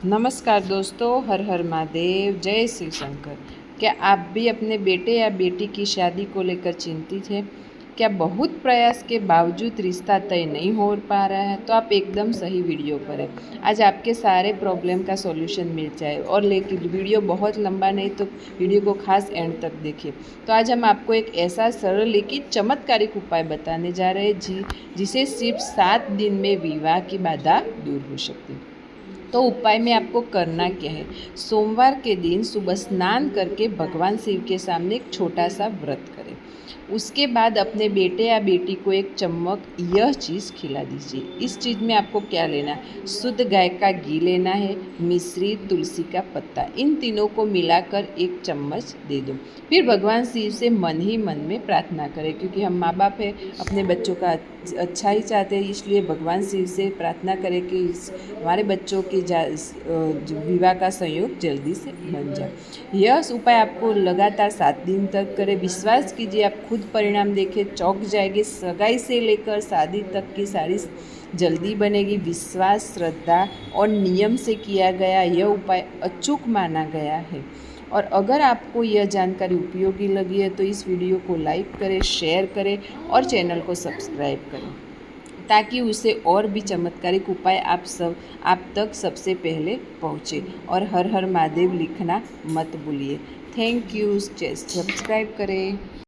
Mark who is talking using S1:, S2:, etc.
S1: नमस्कार दोस्तों, हर हर महादेव, जय श्री शंकर। क्या आप भी अपने बेटे या बेटी की शादी को लेकर चिंतित हैं? क्या बहुत प्रयास के बावजूद रिश्ता तय नहीं हो पा रहा है? तो आप एकदम सही वीडियो पर हैं। आज आपके सारे प्रॉब्लम का सॉल्यूशन मिल जाए। और लेकिन वीडियो बहुत लंबा नहीं, तो वीडियो को खास एंड तक देखिए। तो आज हम आपको एक ऐसा सरल लेकिन चमत्कारिक उपाय बताने जा रहे हैं जिसे सिर्फ 7 दिन में विवाह की बाधा दूर हो सकती है। तो उपाय में आपको करना क्या है? सोमवार के दिन सुबह स्नान करके भगवान शिव के सामने एक छोटा सा व्रत करें। उसके बाद अपने बेटे या बेटी को एक चम्मच यह चीज़ खिला दीजिए। इस चीज़ में आपको क्या लेना है? शुद्ध गाय का घी लेना है, मिश्री, तुलसी का पत्ता, इन तीनों को मिलाकर एक चम्मच दे दो। फिर भगवान शिव से मन ही मन में प्रार्थना करें, क्योंकि हम माँ बाप हैं, अपने बच्चों का अच्छा ही चाहते हैं। इसलिए भगवान शिव से प्रार्थना करें कि हमारे बच्चों की विवाह का संयोग जल्दी से बन जाए। यह उपाय आपको लगातार 7 दिन तक करें। विश्वास कीजिए, आप खुद परिणाम देखें, चौंक जाएंगे। सगाई से लेकर शादी तक की सारी जल्दी बनेगी। विश्वास, श्रद्धा और नियम से किया गया यह उपाय अचूक माना गया है। और अगर आपको यह जानकारी उपयोगी लगी है तो इस वीडियो को लाइक करें, शेयर करें और चैनल को सब्सक्राइब करें, ताकि उसे और भी चमत्कारिक उपाय आप तक सबसे पहले पहुँचे। और हर हर महादेव लिखना मत भूलिए। Thank you. सब्सक्राइब करें।